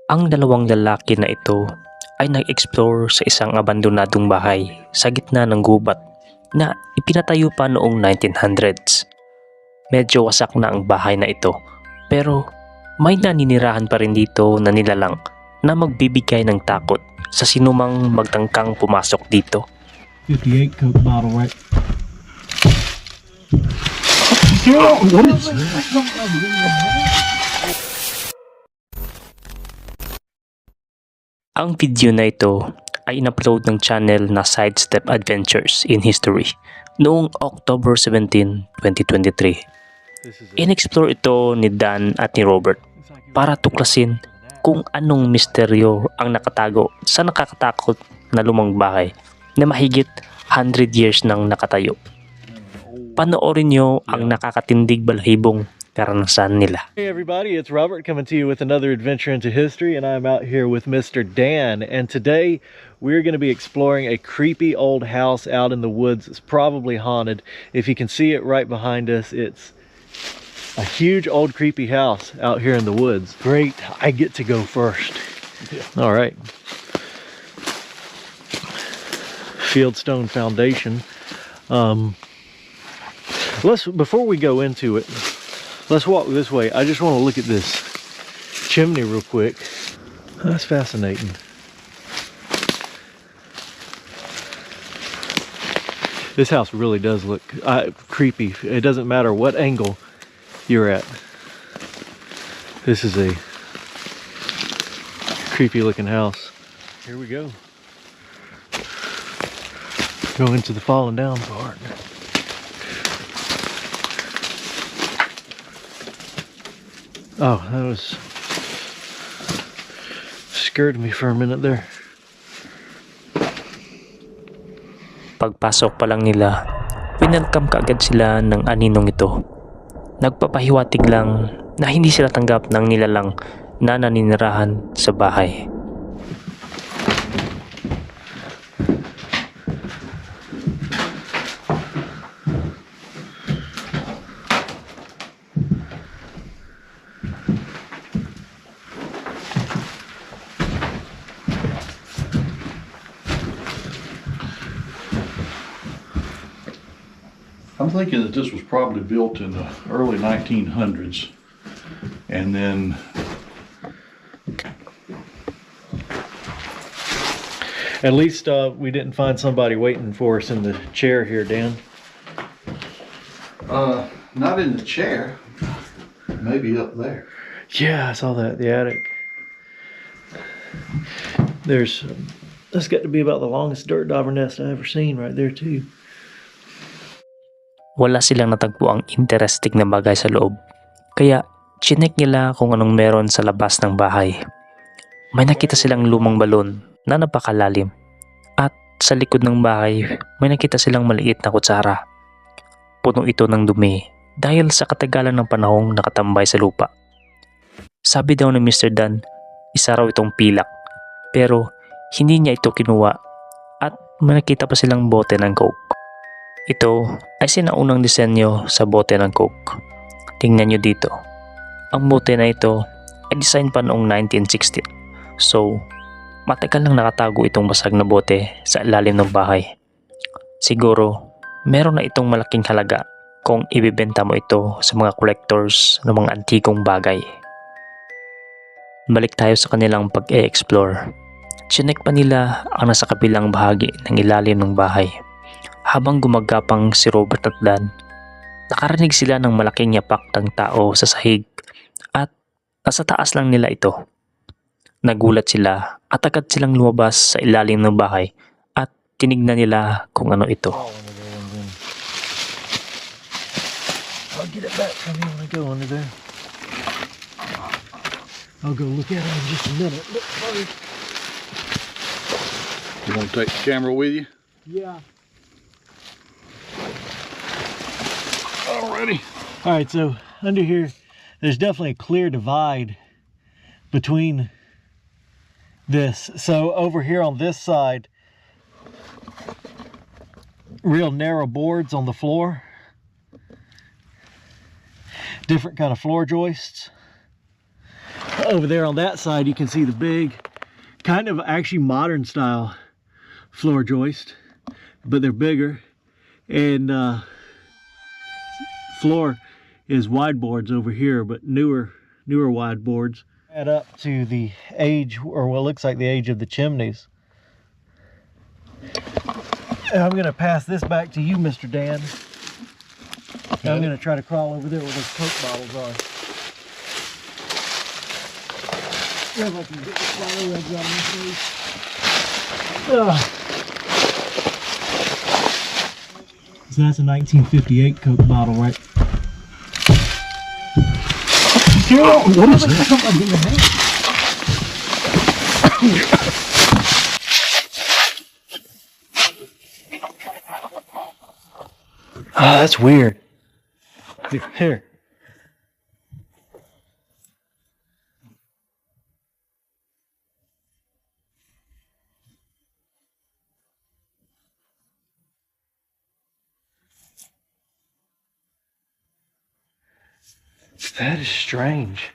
Ang dalawang lalaki na ito ay nag-explore sa isang abandonadong bahay sa gitna ng gubat na ipinatayo pa noong 1900s. Medyo wasak na ang bahay na ito, pero may naninirahan pa rin dito na nilalang na magbibigay ng takot sa sinumang magtangkang pumasok dito. 58 Coke bottle, right? Ang video na ito ay in-upload ng channel na Sidestep Adventures in History noong October 17, 2023. In-explore ito ni Dan at ni Robert para tuklasin kung anong misteryo ang nakatago sa nakakatakot na lumang bahay na mahigit 100 years nang nakatayo. Panoorin nyo ang nakakatindig balahibong karanasan nila. Hey everybody, it's Robert coming to you with another adventure into history, and I'm out here with Mr. Dan, and today we're going to be exploring a creepy old house out in the woods. It's probably haunted. If you can see it right behind us, it's a huge old creepy house out here in the woods. Great, I get to go first. All right. Fieldstone foundation. Before we go into it, let's walk this way. I just want to look at this chimney real quick. That's fascinating. This house really does look creepy. It doesn't matter what angle you're at. This is a creepy looking house. Here we go. Go into the falling down part. Oh, that was scared me for a minute there. Pagpasok pa lang nila, winelcome kaagad sila ng aninong ito. Nagpapahiwatig lang na hindi sila tanggap ng nilalang na naninirahan sa bahay. I'm thinking that this was probably built in the early 1900s, and then At least we didn't find somebody waiting for us in the chair here, Dan. not in the chair, maybe up there. Yeah, I saw that, the attic. That's got to be about the longest dirt dauber nest I ever seen right there too. Wala silang natagpo ang interesting na bagay sa loob, kaya chinek nila kung anong meron sa labas ng bahay. May nakita silang lumang balon na napakalalim, at sa likod ng bahay may nakita silang maliit na kutsara. Puno ito ng dumi dahil sa katagalan ng panahong nakatambay sa lupa. Sabi daw ni Mr. Dan, isa raw itong pilak, pero hindi niya ito kinuha, at may nakita pa silang bote ng Coke. Ito ay sinaunang disenyo sa bote ng Coke. Tingnan nyo dito. Ang bote na ito ay design pa noong 1960. So, matagal nang nakatago itong basag na bote sa ilalim ng bahay. Siguro, meron na itong malaking halaga kung ibibenta mo ito sa mga collectors ng mga antikong bagay. Balik tayo sa kanilang pag-e-explore. Chinek pa nila ang nasa kabilang bahagi ng ilalim ng bahay. Habang gumagapang si Robert at Dan, nakarinig sila ng malaking yapak ng tao sa sahig, at nasa taas lang nila ito. Nagulat sila at agad silang lumabas sa ilalim ng bahay at tinignan nila kung ano ito. I'll get it back from you when I go under there. I'll go look at it in just a minute. Look first. You want to take the camera with you? Yeah. Alrighty. All right, so under here, there's definitely a clear divide between this. So over here on this side, real narrow boards on the floor, different kind of floor joists. Over there on that side, you can see the big, kind of actually modern style floor joist, but they're bigger. And floor is wide boards over here, but newer wide boards. Add up to the age, or what looks like the age of the chimneys. And I'm gonna pass this back to you, Mr. Dan. And I'm gonna try to crawl over there where those Coke bottles are. See if I can get the spider webs out of my face. So that's a 1958 Coke bottle, right? What is that? Ah, that's weird. Here. That is strange.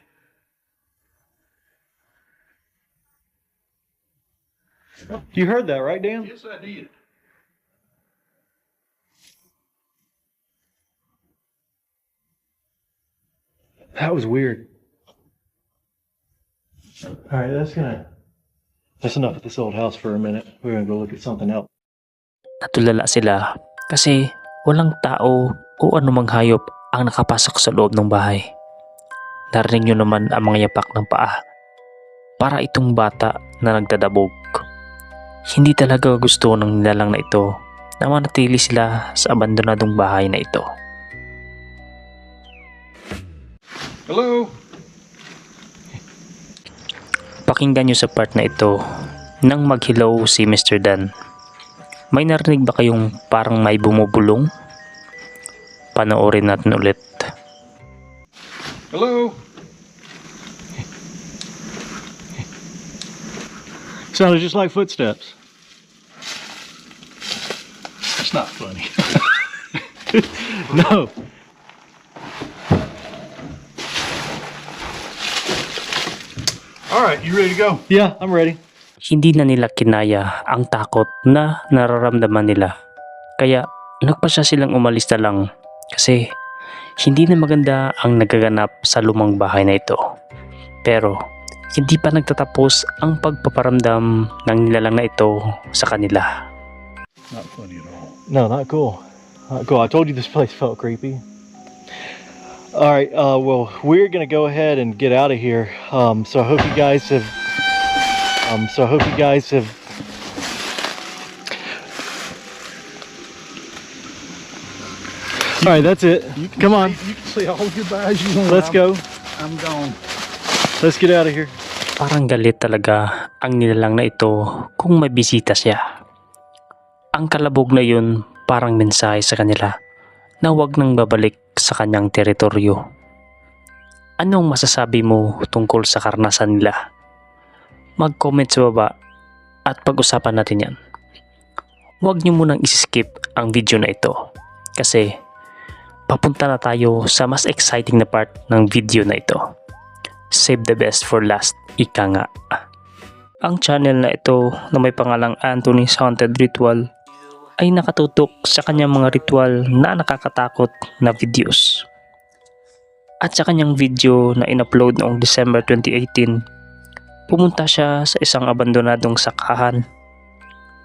You heard that, right, Dan? Yes, I did. That was weird. All right, that's enough of this old house for a minute. We're gonna go look at something else. Natulala sila kasi walang tao o anumang hayop ang nakapasok sa loob ng bahay. Narinig nyo naman ang mga yapak ng paa. Para itong bata na nagdadabog. Hindi talaga gusto ng nilalang na ito na manatili sila sa abandonadong bahay na ito. Hello? Pakinggan nyo sa part na ito nang maghilaw si Mr. Dan. May narinig ba kayong parang may bumubulong? Panoorin natin ulit. Hello? Sounded just like footsteps. That's not funny. No. All right, you ready to go? Yeah, I'm ready. Hindi na nila kinaya ang takot na nararamdaman nila. Kaya nagpasya silang umalis na lang kasi hindi na maganda ang nagaganap sa lumang bahay na ito. Pero hindi pa nagtatapos ang pagpaparamdam ng nilalang na ito sa kanila. Not funny at all. No, not cool. Not cool. I told you this place felt creepy. All right, well, we're gonna go ahead and get out of here. So I hope you guys have. All right, that's it. Come on, You can say all your buys you want. let's go. I'm gone. Let's get out of here. Parang galit talaga ang nilalang na ito kung may bisita siya. Ang kalabog na yun parang mensahe sa kanila na huwag nang babalik sa kanyang teritoryo. Anong masasabi mo tungkol sa karanasan nila? Mag-comment sa baba at pag-usapan natin yan. Huwag niyo munang isi-skip ang video na ito kasi papunta na tayo sa mas exciting na part ng video na ito. Save the best for last, ika nga. Ang channel na ito na may pangalang Anthony's Haunted Ritual ay nakatutok sa kanyang mga ritual na nakakatakot na videos. At sa kanyang video na in-upload noong December 2018, pumunta siya sa isang abandonadong sakahan.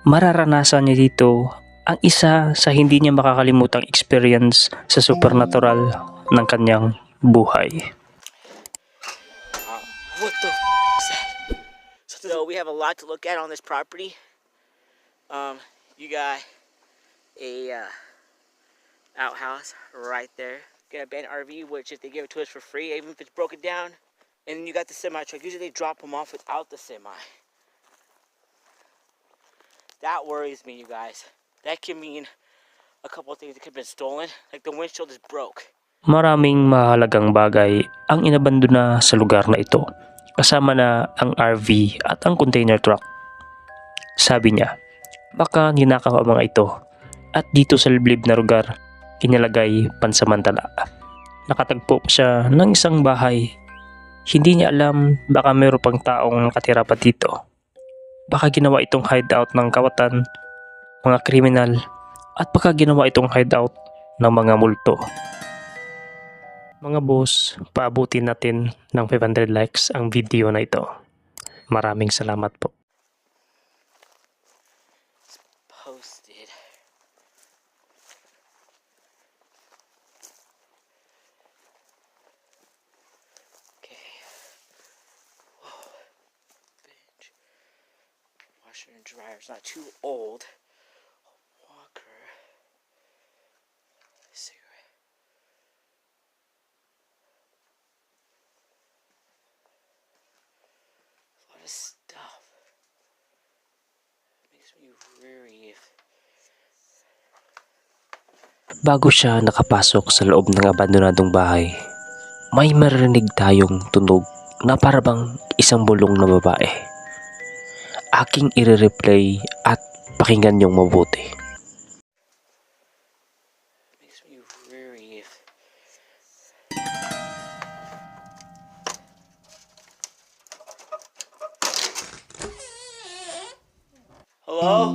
Mararanasan niya dito ang isa sa hindi niya makakalimutang experience sa supernatural ng kanyang buhay. What the f is that? So we have a lot to look at on this property. You got a outhouse right there. Got a abandoned RV, which if they give it to us for free, even if it's broken down. And then you got the semi truck. Usually they drop them off without the semi. That worries me, you guys. That can mean a couple of things that could have been stolen. Like the windshield is broke. Maraming mahalagang bagay ang inabandona sa lugar na ito, kasama na ang RV at ang container truck. Sabi niya, baka ninakaw ang mga ito at dito sa liblib na lugar, inilagay pansamantala. Nakatagpo pa siya ng isang bahay Hindi niya alam baka meron pang taong nakatira pa dito. Baka ginawa itong hideout ng kawatan, mga kriminal, at baka ginawa itong hideout ng mga multo. Mga boss, paabutin natin ng 500 likes ang video na ito. Maraming salamat po. Posted. Okay. Whoa. Bench. Washer and dryer. It's not too old. Walker. Cigarette. A lot of stuff. Makes me weary if Bago siya nakapasok sa loob ng abandonadong bahay, may maririnig tayong tunog na parabang isang bulong na babae. Aking i-replay at pakinggan niyong mabuti. makes me weary if Hello?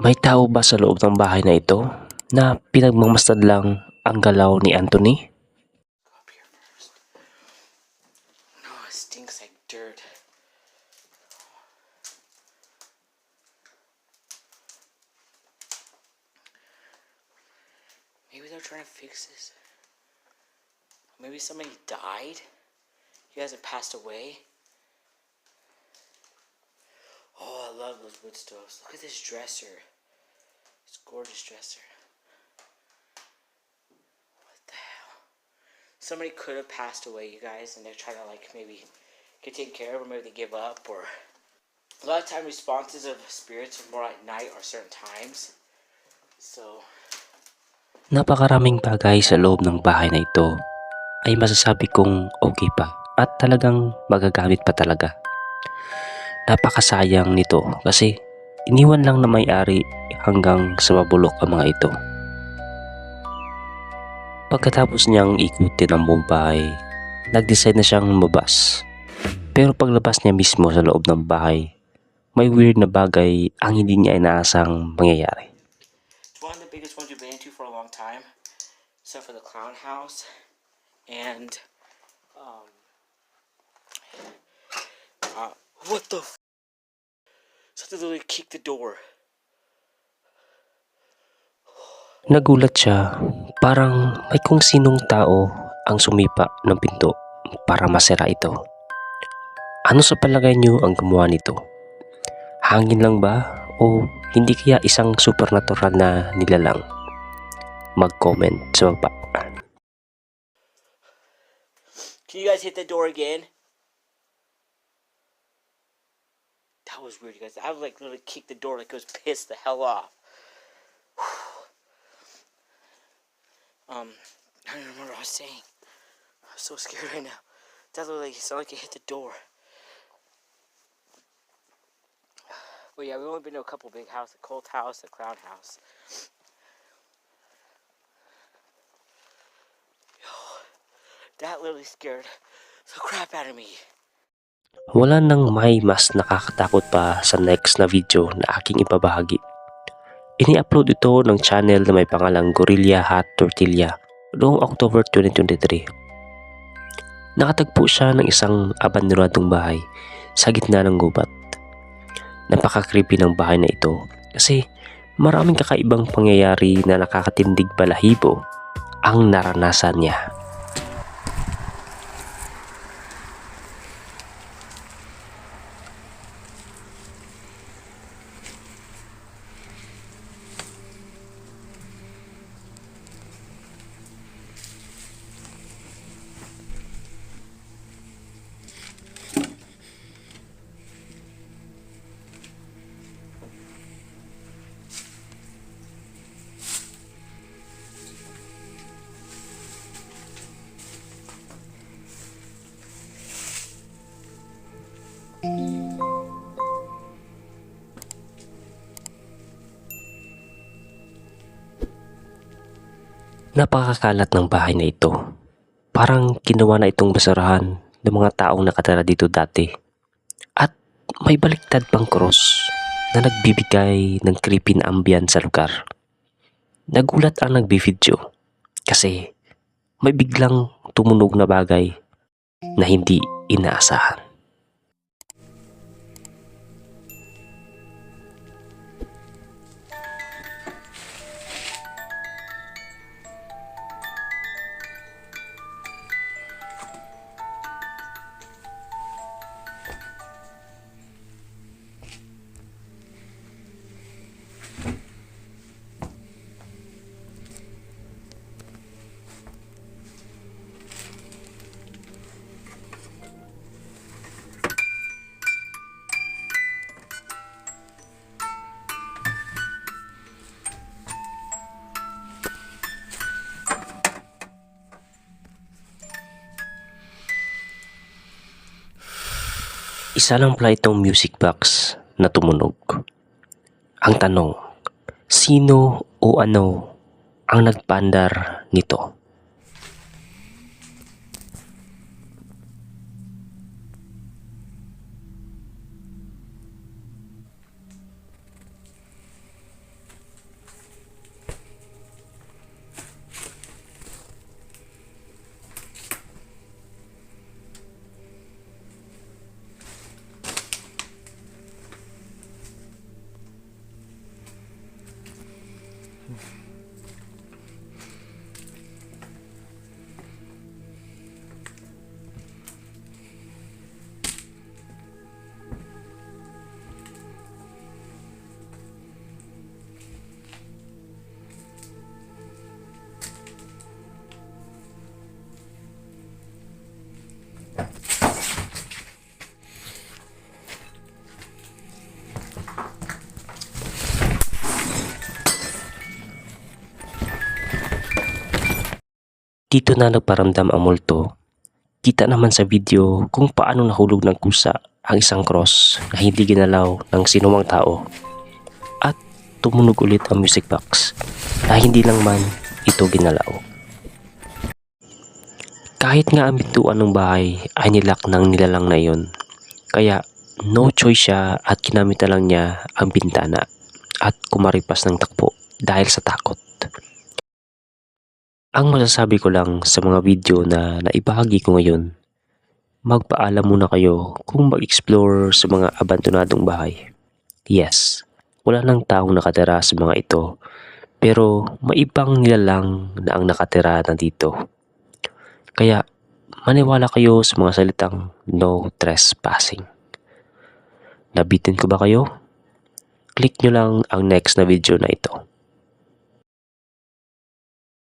May tao ba sa loob ng bahay na ito na pinagmamasdan lang ang galaw ni Anthony? Go up here first. No, it stinks like dirt. Maybe they're trying to fix this. Maybe somebody died. You guys have passed away. Oh, I love those wood stoves. Look at this dresser. This gorgeous dresser. What the hell? Somebody could have passed away, you guys, and they're trying to like maybe get taken care of, or maybe they give up, or a lot of time responses of spirits are more at night or certain times. So Napakaraming bagay sa loob ng bahay na ito ay masasabi kong okay pa at talagang magagamit pa talaga. Napakasayang nito kasi iniwan lang na may-ari hanggang sa mabulok ang mga ito. Pagkatapos niyang ikutin ang buong bahay, nag-decide na siyang lumabas. Pero paglabas niya mismo sa loob ng bahay, may weird na bagay ang hindi niya inaasang mangyayari. it's one of the biggest ones we've been into for a long time, except for the clown house, and what the? Something literally kicked the door. Nagulat siya, parang may kung sinong tao ang sumipa ng pinto para masira ito. Ano sa palagay niyo ang gumawa nito? Hangin lang ba o hindi kaya isang supernatural na nilalang? Mag-comment sa baba. Can you guys hit the door again? That was weird, you guys. I would like literally kick the door like it was pissed the hell off. I don't even remember what I was saying. I'm so scared right now. That literally sounded like it hit the door. But yeah, we've only been to a couple big houses, the cult house, the clown house. Yo, that literally scared the crap out of me. Wala nang may mas nakakatakot pa sa next na video na aking ipabahagi. Ini-upload ito ng channel na may pangalang Gorilla Hot Tortilla noong October 2023. Nakatagpo siya ng isang abandonadong bahay sa gitna ng gubat. Napaka-creepy ng bahay na ito kasi maraming kakaibang pangyayari na nakakatindig balahibo ang naranasan niya. Napakakalat ng bahay na ito. Parang ginawa na itong basurahan ng mga taong nakatira dito dati. At may baliktad pang cross na nagbibigay ng creepy na ambience sa lugar. Nagulat ang nagbi-video kasi may biglang tumunog na bagay na hindi inaasahan. Isa lang pala itong music box na tumunog. Ang tanong, sino o ano ang nagpaandar nito? Dito na nagparamdam ang multo. Kita naman sa video kung paano nahulog ng kusa ang isang cross na hindi ginalaw ng sinumang tao. At tumunog ulit ang music box na hindi lang man ito ginalaw. Kahit nga ang pintuan ng bahay ay nilak ng nilalang na iyon. Kaya no choice siya at ginamit na lang niya ang bintana at kumaripas ng takbo dahil sa takot. Ang masasabi ko lang sa mga video na naibahagi ko ngayon, magpaalam muna kayo kung mag-explore sa mga abandonadong bahay. Yes, wala nang taong nakatira sa mga ito, pero may ibang nilalang na ang nakatira na dito. Kaya maniwala kayo sa mga salitang no trespassing. Nabitin ko ba kayo? Click nyo lang ang next na video na ito.